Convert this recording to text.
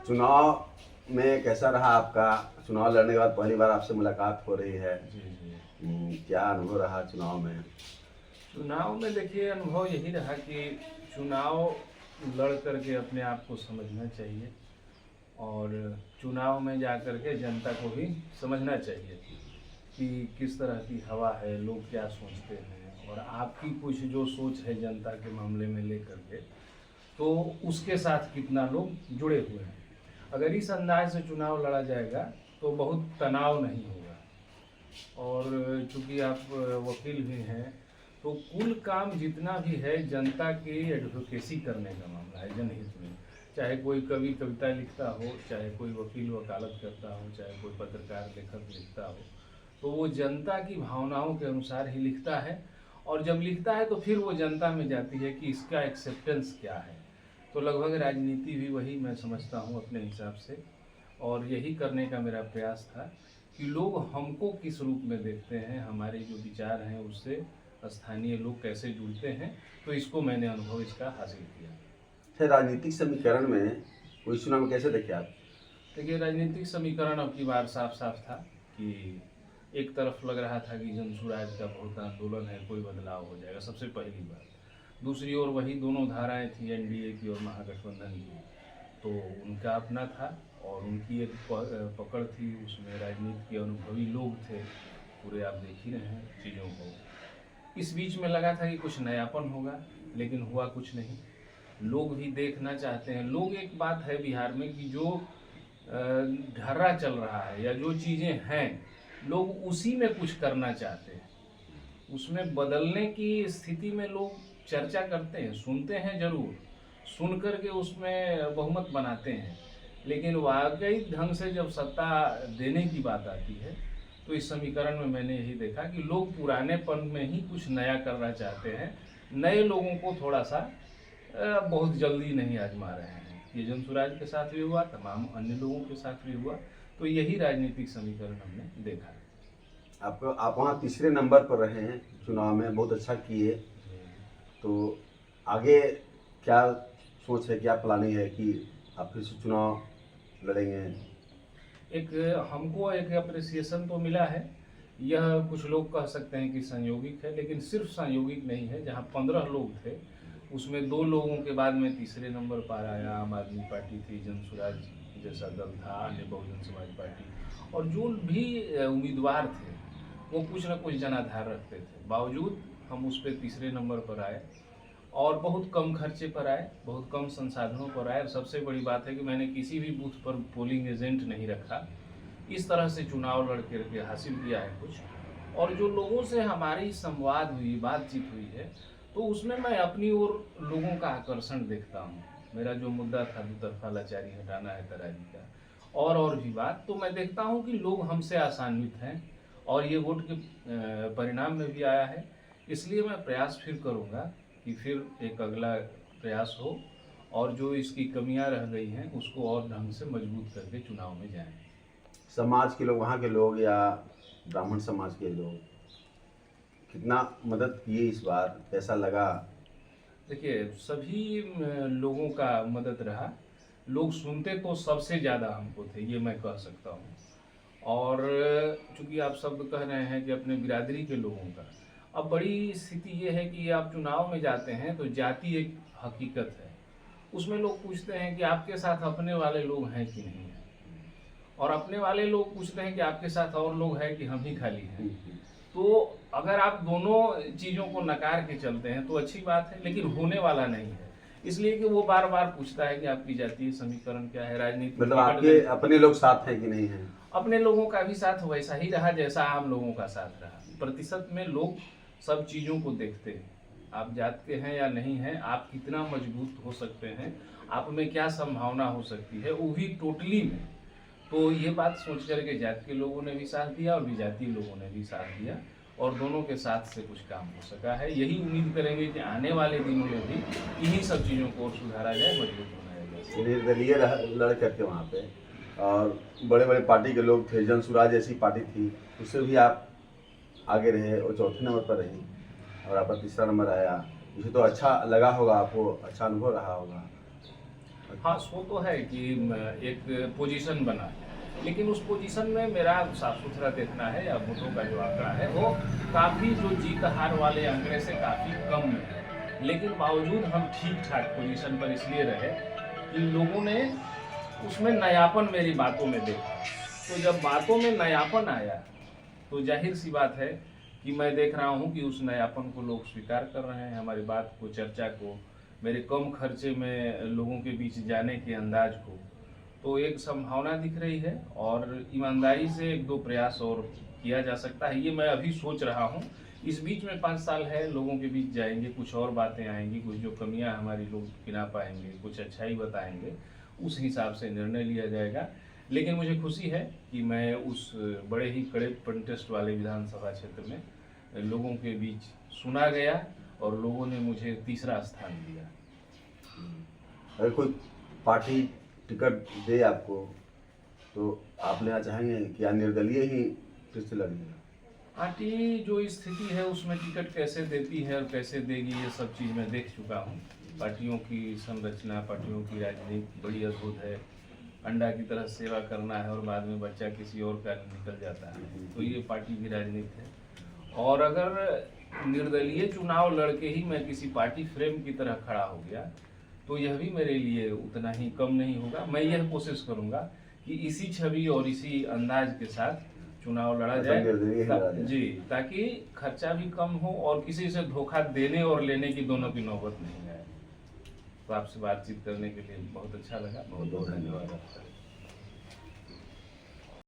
चुनाव में कैसा रहा आपका? चुनाव लड़ने के बाद पहली बार आपसे मुलाकात हो रही है। जी जी। क्या अनुभव रहा चुनाव में? चुनाव में देखिए अनुभव यही रहा कि चुनाव लड़ करके अपने आप को समझना चाहिए और चुनाव में जा कर के जनता को भी समझना चाहिए कि किस तरह की हवा है, लोग क्या सोचते हैं और आपकी कुछ जो सोच है जनता के मामले में लेकर के, तो उसके साथ कितना लोग जुड़े हुए हैं। अगर इस अंदाज से चुनाव लड़ा जाएगा तो बहुत तनाव नहीं होगा। और चूँकि आप वकील भी हैं, तो कुल काम जितना भी है जनता की एडवोकेसी करने का मामला है, जनहित में। चाहे कोई कवि कविता लिखता हो, चाहे कोई वकील वकालत करता हो, चाहे कोई पत्रकार लेखक लिखता हो, तो वो जनता की भावनाओं के अनुसार ही लिखता है। और जब लिखता है तो फिर वो जनता में जाती है कि इसका एक्सेप्टेंस क्या है। तो लगभग राजनीति भी वही मैं समझता हूँ अपने हिसाब से, और यही करने का मेरा प्रयास था कि लोग हमको किस रूप में देखते हैं, हमारे जो विचार हैं उससे स्थानीय लोग कैसे जुड़ते हैं। तो इसको मैंने अनुभव इसका हासिल किया। अच्छा, राजनीतिक समीकरण में कोई चुनाव में कैसे देखे आप? देखिए राजनीतिक समीकरण अब की बार साफ साफ था कि एक तरफ लग रहा था कि जनसुराज का बहुत आंदोलन है, कोई बदलाव हो जाएगा, सबसे पहली बात। दूसरी ओर वही दोनों धाराएं थी, एनडीए की और महागठबंधन की, तो उनका अपना था और उनकी एक पकड़ थी, उसमें राजनीति के अनुभवी लोग थे पूरे, आप देख ही रहे हैं चीज़ों को। इस बीच में लगा था कि कुछ नयापन होगा, लेकिन हुआ कुछ नहीं। लोग भी देखना चाहते हैं। लोग, एक बात है बिहार में कि जो ढर्रा चल रहा है या जो चीज़ें हैं, लोग उसी में कुछ करना चाहते हैं। उसमें बदलने की स्थिति में लोग चर्चा करते हैं, सुनते हैं जरूर, सुन कर के उसमें बहुमत बनाते हैं, लेकिन वाकई ढंग से जब सत्ता देने की बात आती है तो इस समीकरण में मैंने यही देखा कि लोग पुरानेपन में ही कुछ नया करना चाहते हैं। नए लोगों को थोड़ा सा बहुत जल्दी नहीं आजमा रहे हैं। ये जनसुराज के साथ भी हुआ, तमाम अन्य लोगों के साथ भी हुआ। तो यही राजनीतिक समीकरण हमने देखा है। आप वहाँ तीसरे नंबर पर रहे हैं चुनाव में, बहुत अच्छा किए। तो आगे क्या सोच है, क्या प्लानिंग है कि आप फिर से चुनाव लड़ेंगे? एक हमको एक अप्रिसिएशन तो मिला है, यह कुछ लोग कह सकते हैं कि संयोगिक है, लेकिन सिर्फ संयोगिक नहीं है। जहां 15 लोग थे उसमें 2 लोगों के बाद में तीसरे नंबर पर आया। आम आदमी पार्टी थी, जनसुराज जैसा दल था, अन्य बहुजन समाज पार्टी, और जो भी उम्मीदवार थे वो कुछ न कुछ जनाधार रखते थे। बावजूद हम उस पर तीसरे नंबर पर आए और बहुत कम खर्चे पर आए, बहुत कम संसाधनों पर आए। और सबसे बड़ी बात है कि मैंने किसी भी बूथ पर पोलिंग एजेंट नहीं रखा। इस तरह से चुनाव लड़ के हासिल किया है कुछ। और जो लोगों से हमारी संवाद हुई, बातचीत हुई है, तो उसमें मैं अपनी ओर लोगों का आकर्षण देखता हूँ। मेरा जो मुद्दा था दुतरफा लाचारी हटाना है तराजी का, और भी बात, तो मैं देखता हूँ कि लोग हमसे आसान्वित हैं और ये वोट के परिणाम में भी आया है। इसलिए मैं प्रयास फिर करूँगा कि फिर एक अगला प्रयास हो और जो इसकी कमियां रह गई हैं उसको और ढंग से मजबूत करके चुनाव में जाएं। समाज के लोग, वहाँ के लोग या ब्राह्मण समाज के लोग कितना मदद किए इस बार, कैसा लगा? देखिए सभी लोगों का मदद रहा। लोग सुनते तो सबसे ज़्यादा हमको थे, ये मैं कह सकता हूँ। और चूंकि आप शब्द कह रहे हैं कि अपने बिरादरी के लोगों का, अब बड़ी स्थिति ये है कि आप चुनाव में जाते हैं तो जाति एक हकीकत है। उसमें लोग पूछते हैं कि आपके साथ अपने वाले लोग हैं कि नहीं हैं, और अपने वाले लोग पूछते हैं कि आपके साथ और लोग हैं कि हम ही खाली हैं। तो अगर आप दोनों चीज़ों को नकार के चलते हैं तो अच्छी बात है, लेकिन होने वाला नहीं है। इसलिए कि वो बार बार पूछता है कि आपकी जातीय समीकरण क्या है, राजनीति मतलब आपके अपने लोग साथ हैं कि नहीं हैं? अपने लोगों का भी साथ वैसा ही रहा जैसा आम लोगों का साथ रहा। प्रतिशत में लोग सब चीज़ों को देखते हैं, आप जात के हैं या नहीं हैं, आप कितना मजबूत हो सकते हैं, आप में क्या संभावना हो सकती है, वो भी टोटली में। तो ये बात सोच करके जात के लोगों ने भी साथ दिया और विजातीय लोगों ने भी साथ दिया, और दोनों के साथ से कुछ काम हो सका है। यही उम्मीद करेंगे कि आने वाले दिनों में भी इन्हीं सब चीज़ों को और सुधारा जाए, मजबूत बनाया जाए। निर्दलीय लड़ करके वहाँ पे, और बड़े बड़े पार्टी के लोग थे, जनसुराज जैसी पार्टी थी, उससे भी आप आगे रहे और चौथे नंबर पर रही और आपका तीसरा नंबर आया। इसे तो अच्छा लगा होगा आपको, अच्छा अनुभव रहा होगा। हाँ, सो तो है कि एक पोजीशन बना है, लेकिन उस पोजीशन में मेरा साफ सुथरा देखना है या वोटों का जो आंकड़ा है वो काफ़ी जो जीत हार वाले आंकड़े से काफ़ी कम में है। लेकिन बावजूद हम ठीक ठाक पोजीशन पर इसलिए रहे कि लोगों ने उसमें नयापन मेरी बातों में देखा। तो जब बातों में नयापन आया तो जाहिर सी बात है कि मैं देख रहा हूँ कि उस नयापन को लोग स्वीकार कर रहे हैं, हमारी बात को, चर्चा को, मेरे कम खर्चे में लोगों के बीच जाने के अंदाज को। तो एक संभावना दिख रही है और ईमानदारी से एक दो प्रयास और किया जा सकता है, ये मैं अभी सोच रहा हूँ। इस बीच में 5 साल है, लोगों के बीच जाएंगे, कुछ और बातें आएंगी, कुछ जो कमियां हमारी लोग गिना पाएंगे, कुछ अच्छाई बताएंगे, उस हिसाब से निर्णय लिया जाएगा। लेकिन मुझे खुशी है कि मैं उस बड़े ही कड़े कंटेस्ट वाले विधानसभा क्षेत्र में लोगों के बीच सुना गया और लोगों ने मुझे तीसरा स्थान दिया। अगर कोई पार्टी टिकट दे आपको तो आप लेना चाहेंगे कि या निर्दलीय ही फिर से लड़ेंगे? पार्टी जो स्थिति है उसमें टिकट कैसे देती है और कैसे देगी, ये सब चीज़ मैं देख चुका हूँ। पार्टियों की संरचना, पार्टियों की राजनीति बड़ी अद्भुत है। अंडा की तरह सेवा करना है और बाद में बच्चा किसी और का निकल जाता है, तो ये पार्टी की राजनीति है। और अगर निर्दलीय चुनाव लड़के ही मैं किसी पार्टी फ्रेम की तरह खड़ा हो गया तो यह भी मेरे लिए उतना ही कम नहीं होगा। मैं यह कोशिश करूंगा कि इसी छवि और इसी अंदाज के साथ चुनाव लड़ा जाए जी, ताकि खर्चा भी कम हो और किसी से धोखा देने और लेने की दोनों की नौबत नहीं आए। तो आपसे बातचीत करने के लिए बहुत अच्छा लगा। बहुत बहुत धन्यवाद आपका।